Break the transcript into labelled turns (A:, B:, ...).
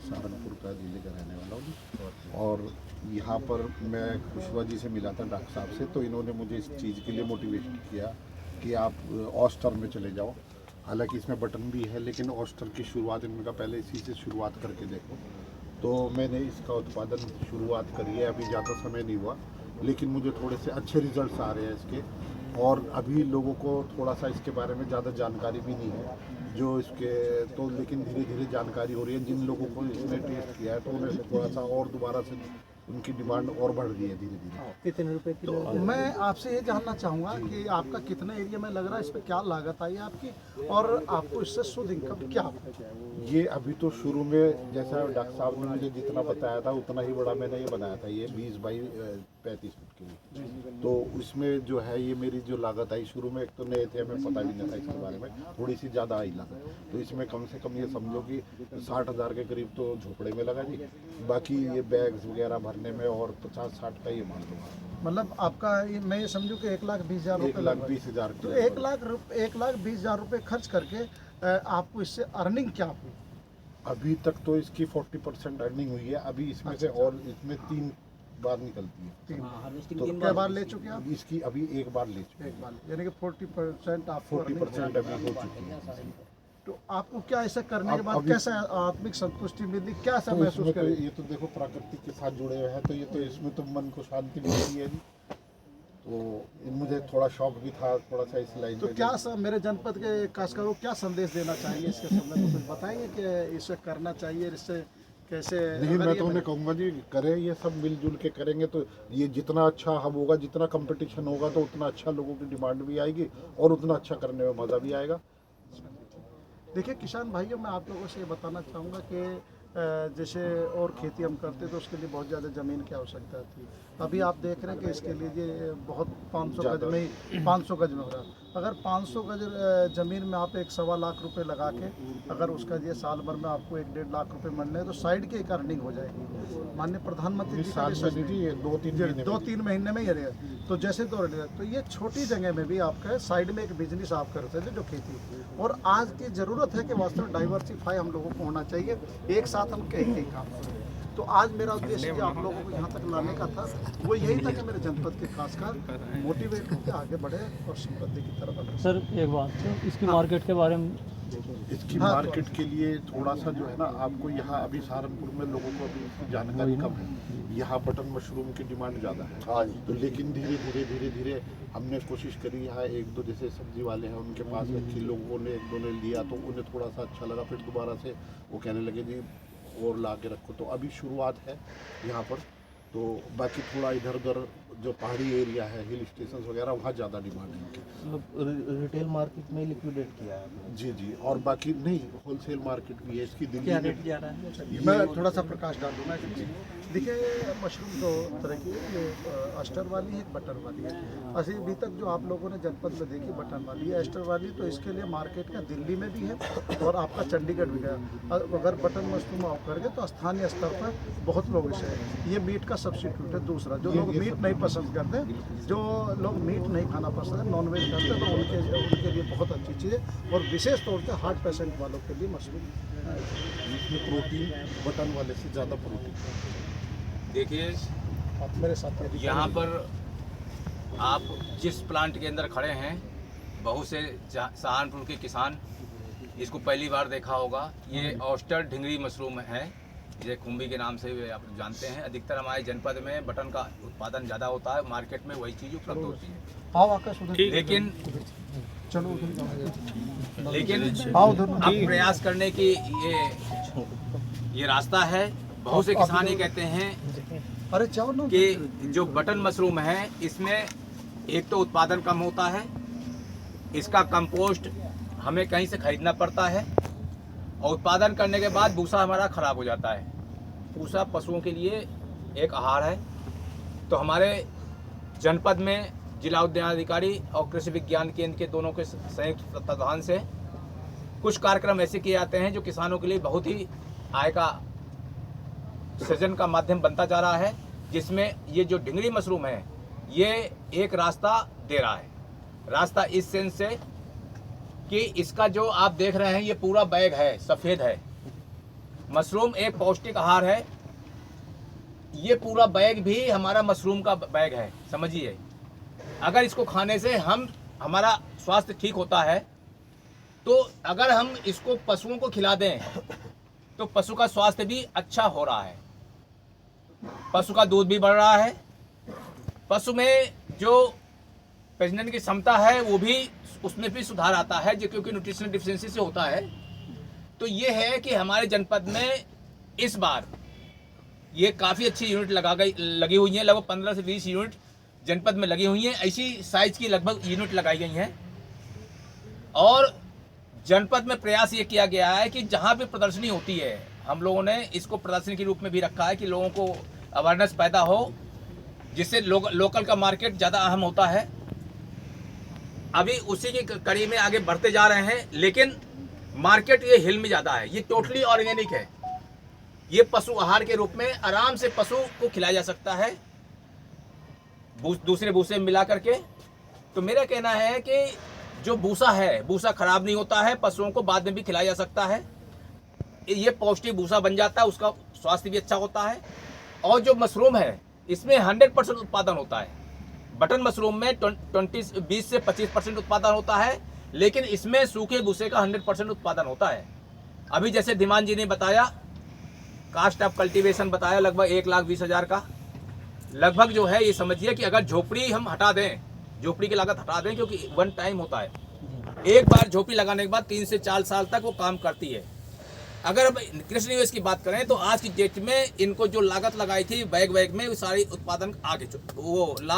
A: सहारनपुर का जिले का रहने वाला हूँ और यहाँ पर मैं कुशवा जी से मिला था डॉक्टर साहब से, तो इन्होंने मुझे इस चीज़ के लिए मोटिवेट किया कि आप ऑस्टर में चले जाओ। हालांकि इसमें बटन भी है, लेकिन ऑस्टर की शुरुआत इन्होंने कहा पहले इसी से शुरुआत करके देखो। तो मैंने इसका उत्पादन शुरुआत करी है। अभी ज़्यादा समय नहीं हुआ, लेकिन मुझे थोड़े से अच्छे रिजल्ट्स आ रहे हैं इसके। और अभी लोगों को थोड़ा सा इसके बारे में ज़्यादा जानकारी भी नहीं है जो इसके, तो लेकिन धीरे धीरे जानकारी हो रही है। जिन लोगों को इसने टेस्ट किया है तो उन्हें थोड़ा सा और दोबारा से उनकी डिमांड और बढ़ रही है धीरे धीरे।
B: कितने रुपए किलो?
C: तो मैं आपसे ये जानना चाहूँगा कि आपका कितने एरिया में लग रहा है, इस पर क्या लागत आई आपकी और आपको इससे शुद्ध इनकम क्या होगा?
A: ये अभी तो शुरू में जैसा डॉक्टर साहब ने मुझे जितना बताया था उतना ही बड़ा मैंने ये बनाया था। ये 20 बाई 35 फुट के लिए। तो उसमें जो है ये मेरी जो लागत आई शुरू में, एक तो नए थे, हमें पता भी नहीं था इसके बारे में, थोड़ी सी ज़्यादा आई लागत। तो इसमें कम से कम ये समझो कि 60,000 के करीब तो झोपड़े में लगा जी। बाकी ये बैग्स वगैरह भरने में और 50-60 का ये मान लो।
C: मतलब आपका मैं ये समझूँ कि 1,20,000 रुपये
A: 1,20,000।
C: तो 1,20,000 रुपये खर्च करके आपको इससे अर्निंग क्या हुई?
A: अभी तक तो इसकी 40% अर्निंग हुई है। अभी इसमें से और इसमें 3 बार निकलती है।
B: हार्वेस्टिंग
A: तो
B: तीन
C: क्या बार ले चुके आप?
A: इसकी अभी एक बार ले चुके
C: एक बार, यानी कि 40% आपको
A: 40% अभी हो चुकी है।
C: तो आपको क्या ऐसा करने के
A: अब
C: बाद
A: अभी-
C: कैसा आत्मिक संतुष्टि मिली, क्या ऐसा
A: तो
C: महसूस
A: इसमें तो
C: करें?
A: ये तो देखो प्रकृति के साथ जुड़े हुए हैं, तो ये तो इसमें तो मन को शांति मिलती है जी। तो मुझे थोड़ा शौक भी था थोड़ा सा इस लाइन
C: तो
A: में।
C: क्या मेरे जनपद के काश्तकारों को क्या संदेश देना चाहिए इसके संबंध में? कुछ बताएंगे कि इसे करना चाहिए, इससे कैसे?
A: नहीं,
C: अगर
A: मैं
C: ये
A: तो उन्हें कहूँगा जी करें, ये सब मिलजुल के करेंगे तो ये जितना अच्छा हब होगा, जितना कंपटीशन होगा तो उतना अच्छा लोगों की डिमांड भी आएगी और उतना अच्छा करने में मज़ा भी आएगा।
C: देखिए किसान भाइयों, मैं आप लोगों से ये बताना चाहूँगा कि जैसे और खेती हम करते तो उसके लिए बहुत ज़्यादा ज़मीन की आवश्यकता थी। अभी आप देख रहे हैं कि इसके लिए ये बहुत 500 गज में ही 500 गज में हो रहा है। अगर 500 गज ज़मीन में आप 1.25 लाख रुपए लगा के अगर उसका ये साल भर में आपको 1-1.5 लाख रुपए मिलने हैं तो साइड की एक अर्निंग हो जाएगी। माननीय प्रधानमंत्री जी का
A: साल
C: भी
A: में
C: सच
A: नहीं जी, ये
C: 2-3 महीने में ही रहेगा। तो जैसे तो ये छोटी जगह में भी आपका साइड में एक बिजनेस आप कर सकते हैं जो खेती। और आज की ज़रूरत है कि वास्तव में डाइवर्सिफाई हम लोगों को होना चाहिए, एक साथ हम कहीं काम करें। तो आज मेरा उद्देश्य जो आप लोगों को यहाँ तक लाने का था वो यही था कि मेरे जनपद के खासकर मोटिवेट होकर आगे बढ़े और समृद्धि की तरफ बढ़े।
B: सर एक बात, इसकी मार्केट के बारे में
A: इसकी मार्केट के लिए थोड़ा सा जो है ना, आपको यहाँ अभी सहारनपुर में लोगों को अभी इसकी जानकारी कम है। यहाँ बटन मशरूम की डिमांड ज़्यादा है। तो लेकिन धीरे धीरे हमने कोशिश करी। यहाँ 1-2 जैसे सब्जी वाले हैं उनके पास रखी, लोगों ने 1-2 ने लिया तो उन्हें थोड़ा सा अच्छा लगा, फिर दोबारा से वो कहने लगे जी और ला के रखो। तो अभी शुरुआत है यहाँ पर। तो बाकी थोड़ा इधर उधर जो पहाड़ी एरिया है, हिल स्टेशन वगैरह, वहाँ ज़्यादा डिमांड है इनकी।
D: रिटेल मार्केट में लिक्विडेट किया है
A: जी जी। और बाकी नहीं, होलसेल मार्केट भी है इसकी दिल्ली
B: क्या
A: में।
B: रेट जा रहा है?
C: मैं थोड़ा सा प्रकाश डाल दूँगा इसमें। देखिए मशरूम 2 तरह की है, ये अस्टर वाली है, एक बटर वाली है। अभी तक जो आप लोगों ने जनपद में देखी बटन वाली है, अस्टर वाली, तो इसके लिए मार्केट का दिल्ली में भी है और आपका चंडीगढ़ भी है। अगर बटन मशरूम आप करेंगे तो स्थानीय स्तर पर बहुत लोग इसे, ये मीट का सब्सिट्यूट है। दूसरा, जो लोग मीट नहीं पसंद करते, जो लोग मीट नहीं खाना पसंद है, नॉनवेज करते हैं, तो उनके लिए बहुत अच्छी चीज़ है। और विशेष तौर पर हार्ट पेशेंट वालों के लिए मशरूम
A: इसमें प्रोटीन बटन वाले से ज़्यादा प्रोटीन।
E: देखिए
C: आप मेरे साथ यदि
E: यहाँ पर आप जिस प्लांट के अंदर खड़े हैं, बहुत से सहारनपुर के किसान इसको पहली बार देखा होगा। ये ऑस्टर ढिंगरी मशरूम है, ये खुम्बी के नाम से आप जानते हैं। अधिकतर हमारे जनपद में बटन का उत्पादन ज़्यादा होता है, मार्केट में वही चीज़ उपलब्ध होती है।
C: आओ आकाश उधर,
E: लेकिन
C: चलो उधर,
E: लेकिन
C: आओ उधर।
E: अब प्रयास करने की ये रास्ता है। बहुत से किसान ये कहते हैं
C: अरे जाओ ना
E: कि जो बटन मशरूम है इसमें एक तो उत्पादन कम होता है, इसका कंपोस्ट हमें कहीं से खरीदना पड़ता है और उत्पादन करने के बाद भूसा हमारा खराब हो जाता है। भूसा पशुओं के लिए एक आहार है। तो हमारे जनपद में जिला उद्यान अधिकारी और कृषि विज्ञान केंद्र के दोनों के संयुक्त तत्वाधान से कुछ कार्यक्रम ऐसे किए जाते हैं जो किसानों के लिए बहुत ही आय का सृजन का माध्यम बनता जा रहा है, जिसमें ये जो ढिंगरी मशरूम है ये एक रास्ता दे रहा है। रास्ता इस सेंस से कि इसका जो आप देख रहे हैं ये पूरा बैग है, सफ़ेद है, मशरूम एक पौष्टिक आहार है। ये पूरा बैग भी हमारा मशरूम का बैग है, समझिए। अगर इसको खाने से हमारा स्वास्थ्य ठीक होता है, तो अगर हम इसको पशुओं को खिला दें तो पशु का स्वास्थ्य भी अच्छा हो रहा है, पशु का दूध भी बढ़ रहा है, पशु में जो प्रजनन की क्षमता है वो भी, उसमें भी सुधार आता है, जो क्योंकि न्यूट्रिशनल डिफिशिएंसी से होता है। तो ये है कि हमारे जनपद में इस बार ये काफ़ी अच्छी यूनिट लगी हुई हैं। लगभग 15 से 20 यूनिट जनपद में लगी हुई हैं। ऐसी साइज की लगभग यूनिट लगाई गई हैं। और जनपद में प्रयास ये किया गया है कि जहाँ भी प्रदर्शनी होती है, हम लोगों ने इसको प्रदर्शनी के रूप में भी रखा है कि लोगों को अवेयरनेस पैदा हो, जिससे लोकल का मार्केट ज़्यादा अहम होता है। अभी उसी की कड़ी में आगे बढ़ते जा रहे हैं, लेकिन मार्केट ये हिल में ज़्यादा है। ये टोटली ऑर्गेनिक है। ये पशु आहार के रूप में आराम से पशु को खिलाया जा सकता है, दूसरे भूसे में मिला करके। तो मेरा कहना है कि जो भूसा है, भूसा खराब नहीं होता है, पशुओं को बाद में भी खिलाया जा सकता है। ये पौष्टिक भूसा बन जाता है, उसका स्वास्थ्य भी अच्छा होता है। और जो मशरूम है, इसमें 100% उत्पादन होता है। बटन मशरूम में 20 से 25% उत्पादन होता है, लेकिन इसमें सूखे भूसे का 100% उत्पादन होता है। अभी जैसे धीमान जी ने बताया, कास्ट ऑफ कल्टीवेशन बताया लगभग 1,20,000 का। लगभग जो है ये समझिए कि अगर झोपड़ी हम हटा दें, झोपड़ी की लागत हटा दें, क्योंकि वन टाइम होता है, एक बार झोपड़ी लगाने के बाद 3 से 4 साल तक वो काम करती है। अगर अब कृषि निवेश की बात करें तो आज की डेट में इनको जो लागत लगाई थी बैग में, वो सारी उत्पादन आगे वो लाभ